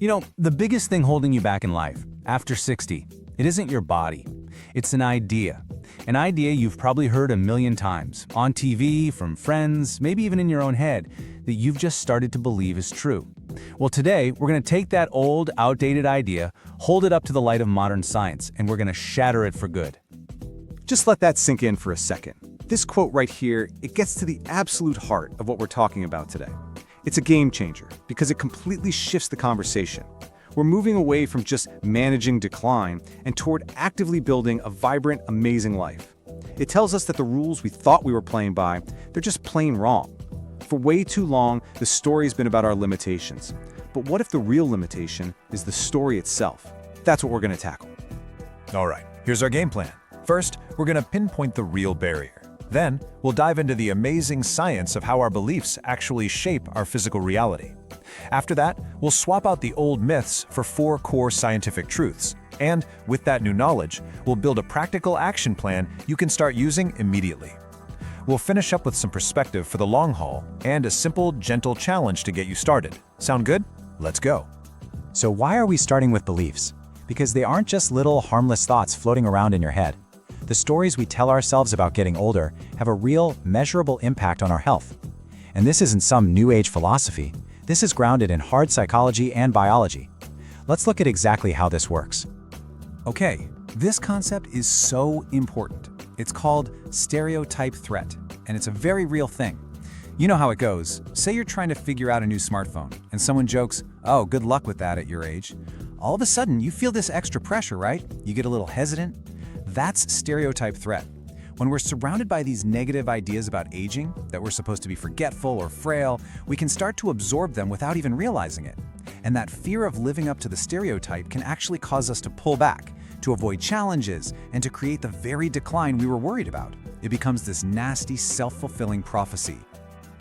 The biggest thing holding you back in life, after 60, it isn't your body. It's an idea. An idea you've probably heard a million times, on TV, from friends, maybe even in your own head, that you've just started to believe is true. Well, today, we're going to take that old, outdated idea, hold it up to the light of modern science, and we're going to shatter it for good. Just let that sink in for a second. This quote right here, it gets to the absolute heart of what we're talking about today. It's a game changer because it completely shifts the conversation. We're moving away from just managing decline and toward actively building a vibrant, amazing life. It tells us that the rules we thought we were playing by, they're just plain wrong. For way too long, the story's been about our limitations. But what if the real limitation is the story itself? That's what we're going to tackle. All right, here's our game plan. First, we're going to pinpoint the real barrier. Then, we'll dive into the amazing science of how our beliefs actually shape our physical reality. After that, we'll swap out the old myths for 4 core scientific truths. And with that new knowledge, we'll build a practical action plan you can start using immediately. We'll finish up with some perspective for the long haul and a simple, gentle challenge to get you started. Sound good? Let's go. So why are we starting with beliefs? Because they aren't just little harmless thoughts floating around in your head. The stories we tell ourselves about getting older have a real, measurable impact on our health. And this isn't some new age philosophy. This is grounded in hard psychology and biology. Let's look at exactly how this works. Okay, this concept is so important. It's called stereotype threat, and it's a very real thing. You know how it goes. Say you're trying to figure out a new smartphone, and someone jokes, "Oh, good luck with that at your age." All of a sudden, you feel this extra pressure, right? You get a little hesitant. That's stereotype threat. When we're surrounded by these negative ideas about aging, that we're supposed to be forgetful or frail, we can start to absorb them without even realizing it. And that fear of living up to the stereotype can actually cause us to pull back, to avoid challenges, and to create the very decline we were worried about. It becomes this nasty, self-fulfilling prophecy.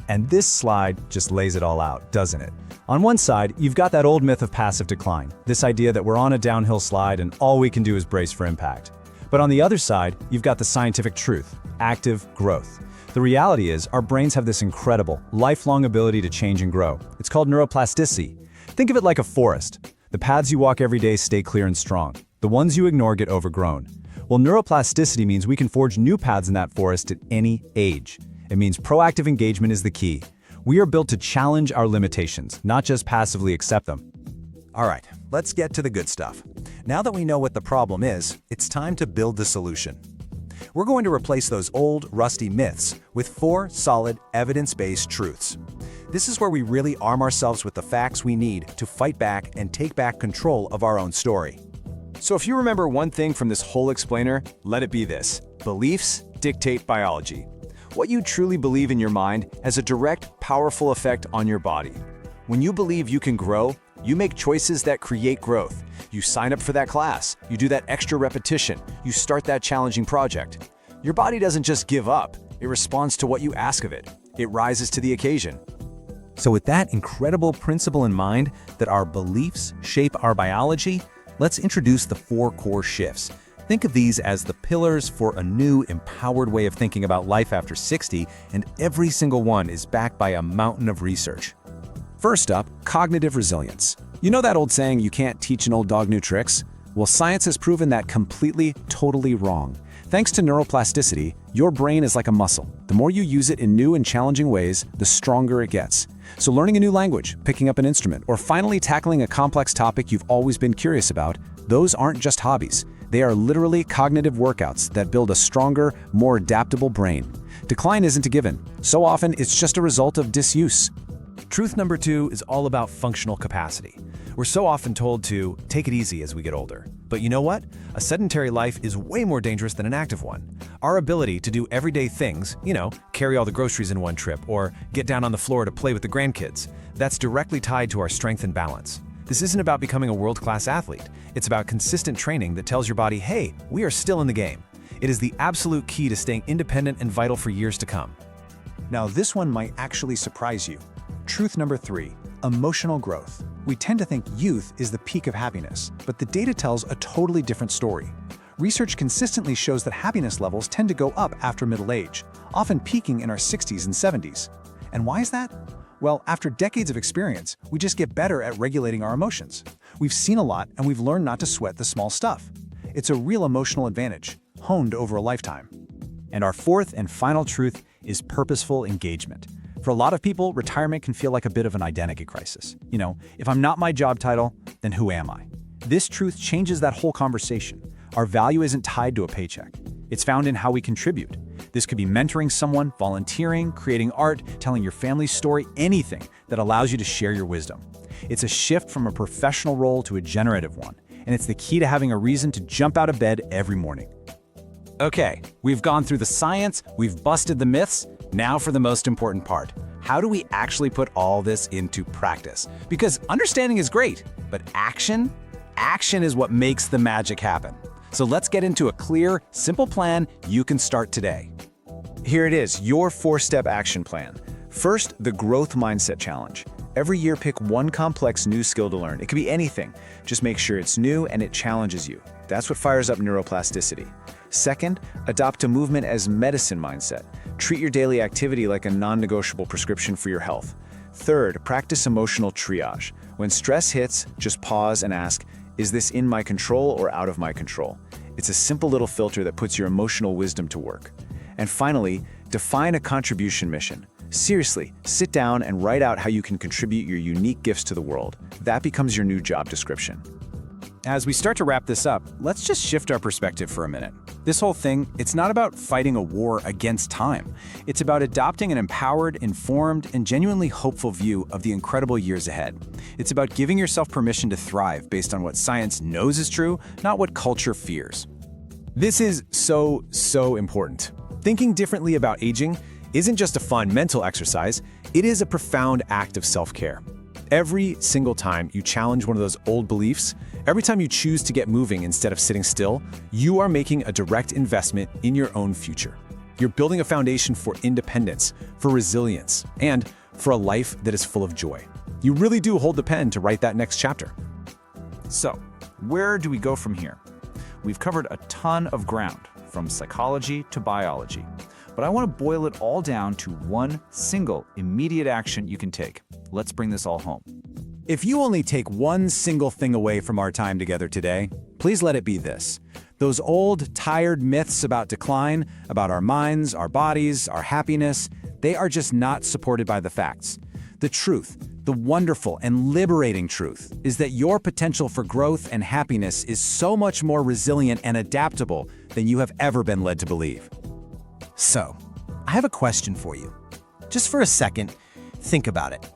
And this slide just lays it all out, doesn't it? On one side, you've got that old myth of passive decline, this idea that we're on a downhill slide and all we can do is brace for impact. But on the other side, you've got the scientific truth, active growth. The reality is, our brains have this incredible, lifelong ability to change and grow. It's called neuroplasticity. Think of it like a forest. The paths you walk every day stay clear and strong. The ones you ignore get overgrown. Well, neuroplasticity means we can forge new paths in that forest at any age. It means proactive engagement is the key. We are built to challenge our limitations, not just passively accept them. All right, let's get to the good stuff. Now that we know what the problem is, it's time to build the solution. We're going to replace those old, rusty myths with 4 solid, evidence-based truths. This is where we really arm ourselves with the facts we need to fight back and take back control of our own story. So if you remember one thing from this whole explainer, let it be this: beliefs dictate biology. What you truly believe in your mind has a direct, powerful effect on your body. When you believe you can grow, you make choices that create growth. You sign up for that class, you do that extra repetition, you start that challenging project. Your body doesn't just give up, it responds to what you ask of it. It rises to the occasion. So with that incredible principle in mind that our beliefs shape our biology, let's introduce the 4 core shifts. Think of these as the pillars for a new, empowered way of thinking about life after 60, and every single one is backed by a mountain of research. First up, cognitive resilience. You know that old saying, you can't teach an old dog new tricks? Well, science has proven that completely, totally wrong. Thanks to neuroplasticity, your brain is like a muscle. The more you use it in new and challenging ways, the stronger it gets. So learning a new language, picking up an instrument, or finally tackling a complex topic you've always been curious about, those aren't just hobbies. They are literally cognitive workouts that build a stronger, more adaptable brain. Decline isn't a given. So often, it's just a result of disuse. Truth number 2 is all about functional capacity. We're so often told to take it easy as we get older. But you know what? A sedentary life is way more dangerous than an active one. Our ability to do everyday things, carry all the groceries in one trip, or get down on the floor to play with the grandkids, that's directly tied to our strength and balance. This isn't about becoming a world-class athlete. It's about consistent training that tells your body, hey, we are still in the game. It is the absolute key to staying independent and vital for years to come. Now, this one might actually surprise you. Truth number 3, emotional growth. We tend to think youth is the peak of happiness, but the data tells a totally different story. Research consistently shows that happiness levels tend to go up after middle age, often peaking in our 60s and 70s. And why is that? Well, after decades of experience, we just get better at regulating our emotions. We've seen a lot and we've learned not to sweat the small stuff. It's a real emotional advantage, honed over a lifetime. And our fourth and final truth is purposeful engagement. For a lot of people, retirement can feel like a bit of an identity crisis. If I'm not my job title, then who am I? This truth changes that whole conversation. Our value isn't tied to a paycheck. It's found in how we contribute. This could be mentoring someone, volunteering, creating art, telling your family's story, anything that allows you to share your wisdom. It's a shift from a professional role to a generative one, and it's the key to having a reason to jump out of bed every morning. Okay, we've gone through the science, we've busted the myths. Now for the most important part. How do we actually put all this into practice? Because understanding is great, but action is what makes the magic happen. So let's get into a clear, simple plan you can start today. Here it is, your 4-step action plan. First, the Growth Mindset Challenge. Every year, pick one complex new skill to learn. It could be anything. Just make sure it's new and it challenges you. That's what fires up neuroplasticity. Second, adopt a movement as medicine mindset. Treat your daily activity like a non-negotiable prescription for your health. Third, practice emotional triage. When stress hits, just pause and ask, is this in my control or out of my control? It's a simple little filter that puts your emotional wisdom to work. And finally, define a contribution mission. Seriously, sit down and write out how you can contribute your unique gifts to the world. That becomes your new job description. As we start to wrap this up, let's just shift our perspective for a minute. This whole thing, it's not about fighting a war against time. It's about adopting an empowered, informed, and genuinely hopeful view of the incredible years ahead. It's about giving yourself permission to thrive based on what science knows is true, not what culture fears. This is so important. Thinking differently about aging isn't just a fun mental exercise, it is a profound act of self-care. Every single time you challenge one of those old beliefs, every time you choose to get moving instead of sitting still, you are making a direct investment in your own future. You're building a foundation for independence, for resilience, and for a life that is full of joy. You really do hold the pen to write that next chapter. So, where do we go from here? We've covered a ton of ground, from psychology to biology. But I want to boil it all down to one single, immediate action you can take. Let's bring this all home. If you only take one single thing away from our time together today, please let it be this. Those old, tired myths about decline, about our minds, our bodies, our happiness, they are just not supported by the facts. The truth, the wonderful and liberating truth, is that your potential for growth and happiness is so much more resilient and adaptable than you have ever been led to believe. So, I have a question for you. Just for a second, think about it.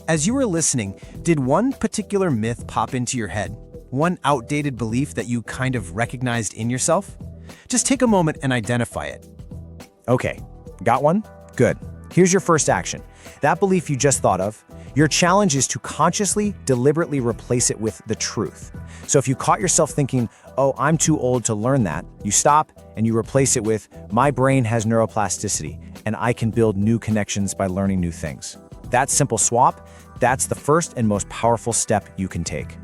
As you were listening, did one particular myth pop into your head? One outdated belief that you kind of recognized in yourself? Just take a moment and identify it. Okay, got one? Good. Here's your first action. That belief you just thought of, your challenge is to consciously, deliberately replace it with the truth. So if you caught yourself thinking, oh, I'm too old to learn that, you stop and you replace it with, my brain has neuroplasticity and I can build new connections by learning new things. That simple swap, that's the first and most powerful step you can take.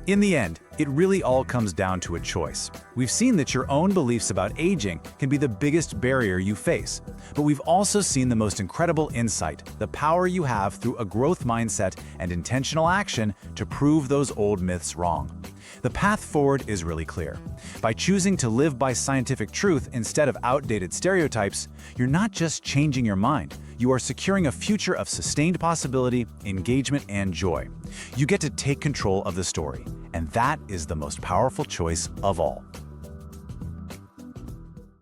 In the end, it really all comes down to a choice. We've seen that your own beliefs about aging can be the biggest barrier you face, but we've also seen the most incredible insight, the power you have through a growth mindset and intentional action to prove those old myths wrong. The path forward is really clear. By choosing to live by scientific truth instead of outdated stereotypes, you're not just changing your mind, you are securing a future of sustained possibility, engagement, and joy. You get to take control of the story, and that is the most powerful choice of all.